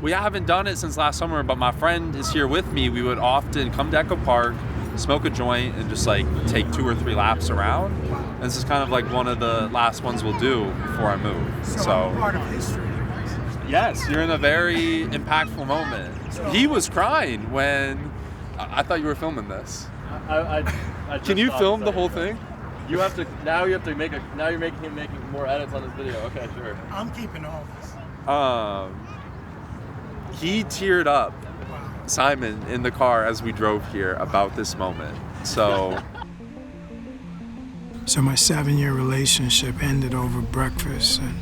We haven't done it since last summer, but my friend is here with me. We would often come to Echo Park, smoke a joint, and just like take 2 or 3 laps around. And this is kind of like one of the last ones we'll do before I move. So I'm part of history. Yes, you're in a very impactful moment. He was crying when I thought you were filming this. I Can you film the whole thing? You have to now. You have to make a. Now you're making him making more edits on this video. Okay, sure. I'm keeping all this. He teared up, Wow. Simon, in the car as we drove here about this moment. So My 7-year relationship ended over breakfast, and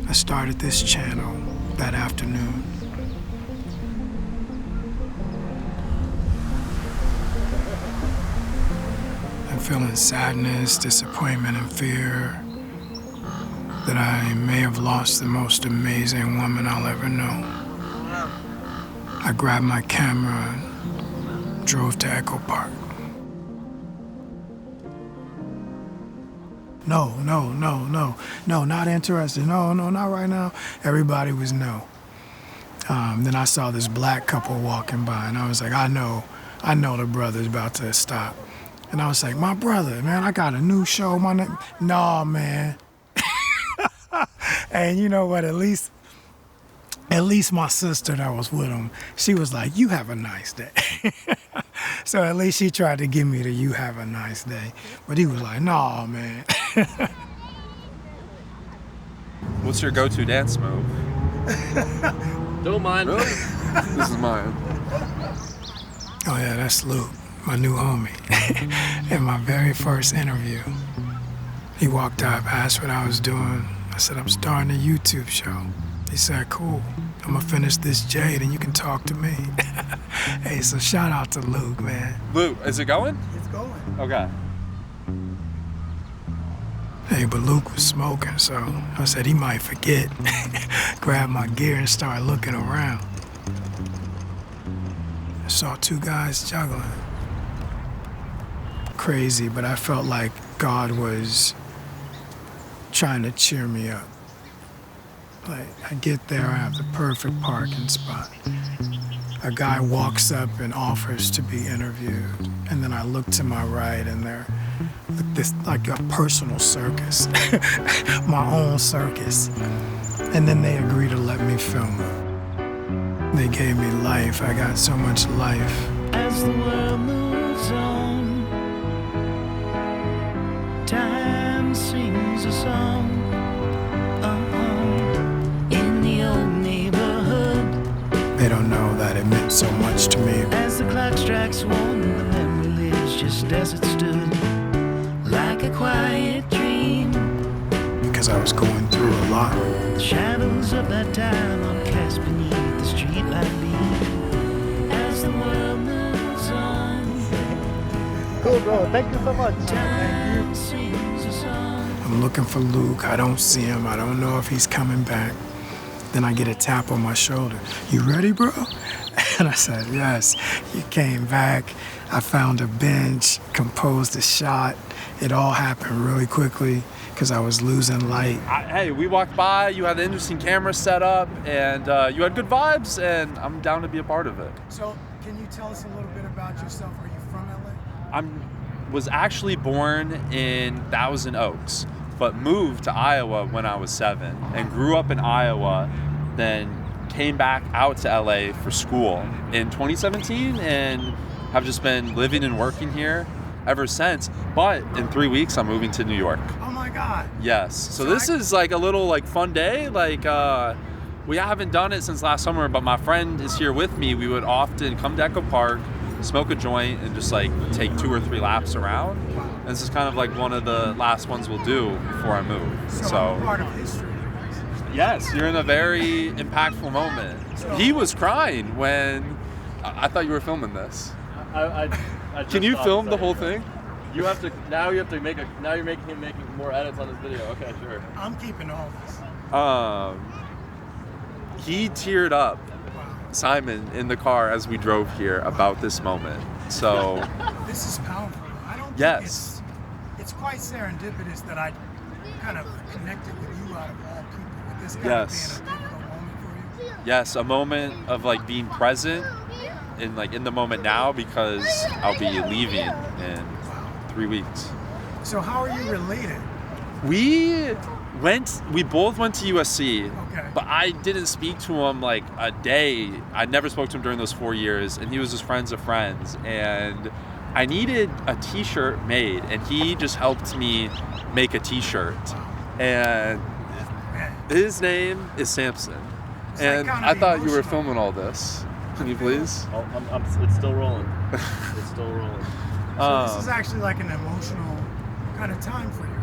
I started this channel that afternoon. I'm feeling sadness, disappointment, and fear that I may have lost the most amazing woman I'll ever know. I grabbed my camera and drove to Echo Park. No, not interested. No, not right now. Everybody was no. Then I saw this black couple walking by, and I was like, I know the brother's about to stop. And I was like, my brother, man, I got a new show. My name, nah, man. And you know what? At least my sister that was with him, she was like, you have a nice day. So at least she tried to give me the you have a nice day. But he was like, nah, man. what's your go-to dance move? Don't mind. Really? This is mine. Oh yeah, that's Luke, my new homie. In my very first interview, he walked up, asked what I was doing. I said, I'm starting a YouTube show. He said, cool, I'm gonna finish this J, then you can talk to me. Hey, so shout out to Luke, man. Luke, is it going? It's going. Okay. Hey, but Luke was smoking, so I said he might forget. Grabbed my gear and started looking around. I saw 2 guys juggling. Crazy, but I felt like God was trying to cheer me up. Like, I get there, I have the perfect parking spot. A guy walks up and offers to be interviewed, and then I look to my right, and they're like a personal circus, my own circus. And then they agree to let me film it. They gave me life. I got so much life. As the world moves on, time sings a song. In the old neighborhood, They don't know that it meant so much to me. as the clock strikes 1, the memory lives just as it stood, like a quiet dream. Because I was going through a lot. The shadows of that time are cast beneath the streetlight beam. As the world moves on, Cool, bro. Thank you so much. time sings a song. I'm looking for Luke. I don't see him. I don't know if he's coming back. Then I get a tap on my shoulder. You ready, bro? And I said, yes. He came back. I found a bench, composed a shot. It all happened really quickly because I was losing light. Hey, we walked by, you had an interesting camera set up, and you had good vibes, and I'm down to be a part of it. So, can you tell us a little bit about yourself? Are you from LA? Was actually born in Thousand Oaks, but moved to Iowa when I was 7 and grew up in Iowa, then came back out to LA for school in 2017 and have just been living and working here ever since. But in 3 weeks, I'm moving to New York. Oh my God. Yes. So this is like a little like fun day. Like we haven't done it since last summer, but my friend is here with me. We would often come to Echo Park, smoke a joint, and just like take 2 or 3 laps around. And this is kind of like one of the last ones we'll do before I move. So I'm part of history. Yes, you're in a very impactful moment. He was crying when I thought you were filming this. I just Can you thought film so, the whole yeah. thing? You have to now. You have to make a. Now you're making him making more edits on this video. Okay, sure. I'm keeping all this. He teared up, Simon, in the car as we drove here about this moment. So This is powerful. I don't think Yes. it's quite serendipitous that I kind of connected with you out of all people. With this kind Yes. of being a pivotal moment for you. Yes, a moment of like being present in the moment now, because I'll be leaving in 3 weeks. So how are you related? We both went to USC, Okay. but I didn't speak to him like a day. I never spoke to him during those 4 years, and he was just friends of friends. And I needed a t-shirt made, and he just helped me make a t-shirt. And his name is Samson. It's And like kinda I thought you were emotional. filming all this. Can you please? Oh, it's still rolling. It's still rolling. So this is actually like an emotional kind of time for you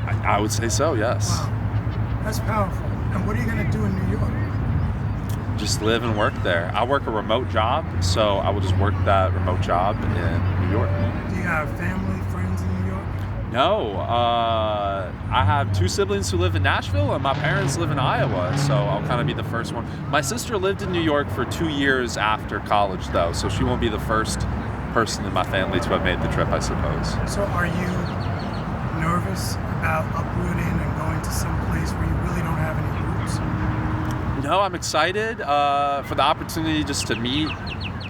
right now. I would say so, yes. Wow. That's powerful. And what are you going to do in New York? Just live and work there. I work a remote job, so I will just work that remote job in New York. Do you have family, friends in New York? No, I have 2 siblings who live in Nashville, and my parents live in Iowa, so I'll kind of be the first one. My sister lived in New York for 2 years after college, though, so she won't be the first person in my family to have made the trip, I suppose. So are you nervous about uprooting and going to some place where you really don't have any roots? No, I'm excited for the opportunity just to meet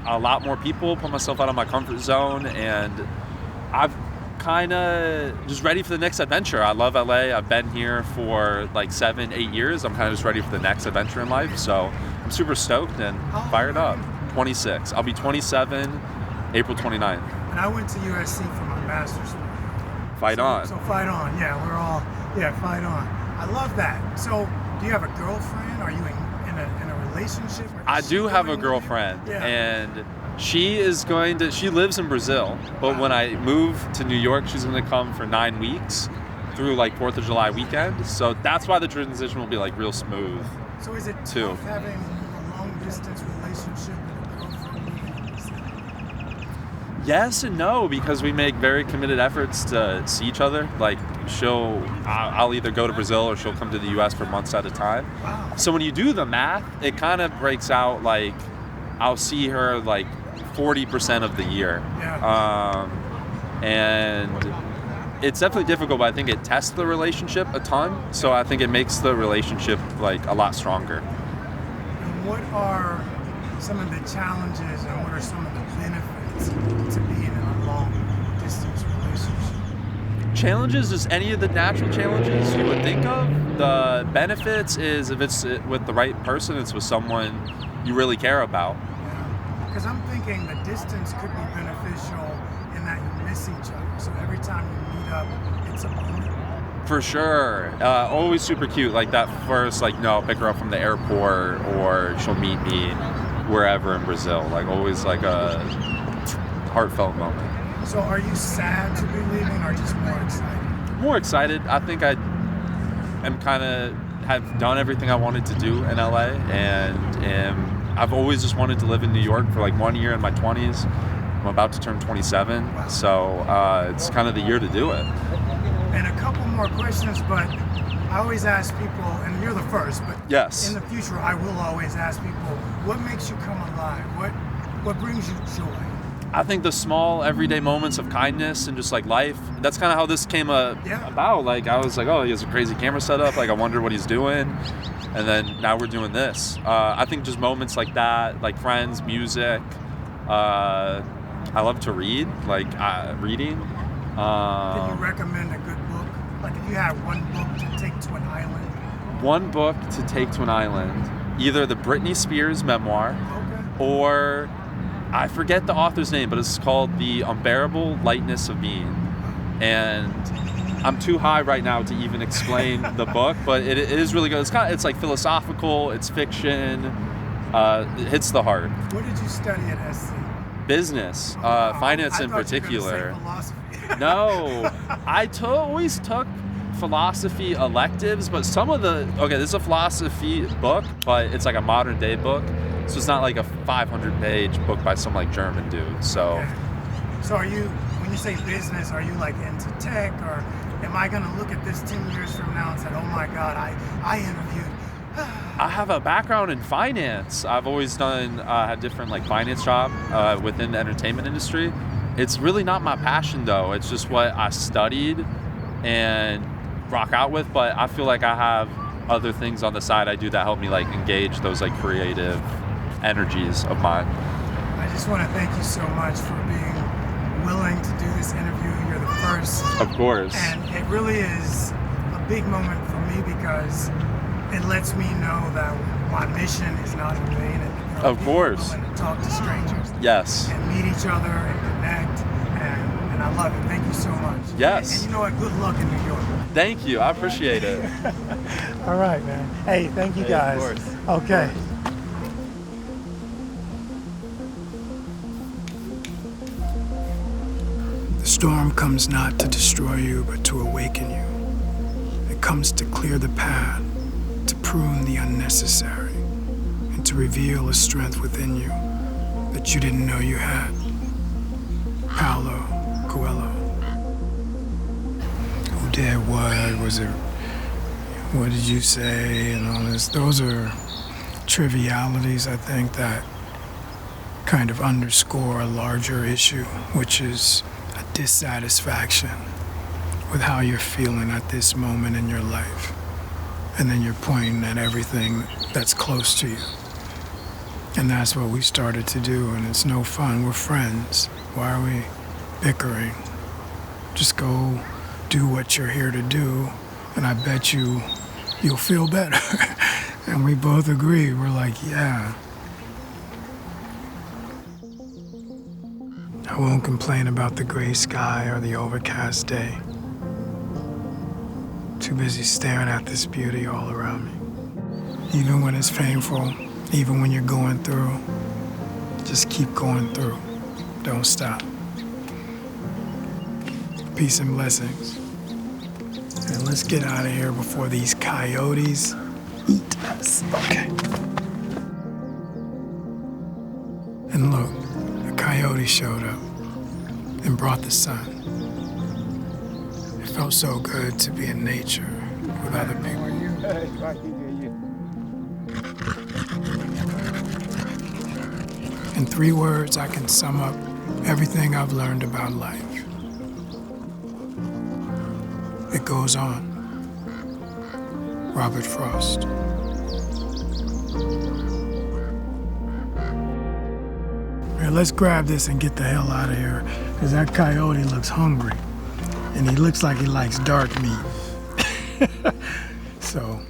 a lot more people, put myself out of my comfort zone, and I've kind of just ready for the next adventure. I love LA. I've been here for like 7-8 years. I'm kind of just ready for the next adventure in life. So I'm super stoked and fired up. 26. I'll be 27 April 29th. And I went to USC for my master's. Fight on. So fight on. Yeah, fight on. I love that. So do you have a girlfriend? Are you in a relationship? I do have a girlfriend, Yeah. and she lives in Brazil, but when I move to New York, she's going to come for 9 weeks through like 4th of July weekend. So that's why the transition will be like real smooth. So is it Too. tough having a long distance relationship with a girlfriend? Yes and no, because we make very committed efforts to see each other. Like I'll either go to Brazil or she'll come to the U.S. for months at a time. Wow. So when you do the math, it kind of breaks out like I'll see her like 40% of the year. Yeah. And it's definitely difficult, but I think it tests the relationship a ton. So I think it makes the relationship like a lot stronger. And what are some of the challenges and what are some of the benefits to being in a long distance relationship? Challenges is any of the natural challenges you would think of. The benefits is if it's with the right person, it's with someone you really care about. Yeah. Because I'm thinking the distance could be beneficial in that you miss each other. So every time you meet up, it's a moment. For sure. Always super cute. Like that first, like, no, I'll pick her up from the airport or she'll meet me wherever in Brazil. Like always like a heartfelt moment. So are you sad to be leaving or just more excited? More excited. I think I am kind of have done everything I wanted to do in LA, and I've always just wanted to live in New York for like 1 year in my 20s. I'm about to turn 27, so it's kind of the year to do it. And a couple more questions, but I always ask people, and you're the first, but Yes. in the future I will always ask people, what makes you come alive? What brings you joy? I think the small everyday moments of kindness and just like life, that's kind of how this came about. Like I was like, oh, he has a crazy camera setup. Like I wonder what he's doing. And then now we're doing this. I think just moments like that, like friends, music. I love to read, like reading. Can you recommend a good book? Like if you had one book to take to an island? One book to take to an island, either the Britney Spears memoir Okay. or I forget the author's name, but it's called The Unbearable Lightness of Being. And I'm too high right now to even explain the book, but it is really good. It's like philosophical, it's fiction, it hits the heart. What did you study at SC? Business, Wow. finance I in thought you were gonna say particular. philosophy. No, I always took philosophy electives, but this is a philosophy book, but it's like a modern day book. So it's not like a 500-page book by some like German dude. So Okay. So when you say business, are you like into tech, or am I gonna look at this 10 years from now and say, oh my God, I interviewed. I have a background in finance. I've always had different like finance job within the entertainment industry. It's really not my passion though. It's just what I studied and rock out with. But I feel like I have other things on the side I do that help me like engage those like creative energies of mine. I just want to thank you so much for being willing to do this interview. You're the first. Of course. And it really is a big moment for me because it lets me know that my mission is not in vain. And, Of course. Willing to talk to strangers. Yes. And meet each other and connect. And I love it. Thank you so much. Yes. And you know what? Good luck in New York. Thank you. I appreciate it. All right, man. Hey, thank you Hey, guys. of course. Okay. The storm comes not to destroy you, but to awaken you. It comes to clear the path, to prune the unnecessary, and to reveal a strength within you that you didn't know you had. Paulo Coelho. Who did what? Was it, what did you say, and all this? Those are trivialities, I think, that kind of underscore a larger issue, which is a dissatisfaction with how you're feeling at this moment in your life. And then you're pointing at everything that's close to you. And that's what we started to do, and it's no fun. We're friends. Why are we bickering? Just go do what you're here to do, and I bet you'll feel better. And we both agree. We're like, yeah. I won't complain about the gray sky or the overcast day. Too busy staring at this beauty all around me. Even when it's painful, even when you're going through, just keep going through. Don't stop. Peace and blessings. And let's get out of here before these coyotes eat us. Okay. And look, the coyote showed up and brought the sun. It felt so good to be in nature with other people. In 3 words, I can sum up everything I've learned about life. It goes on. Robert Frost. Here, let's grab this and get the hell out of here, because that coyote looks hungry, and he looks like he likes dark meat. So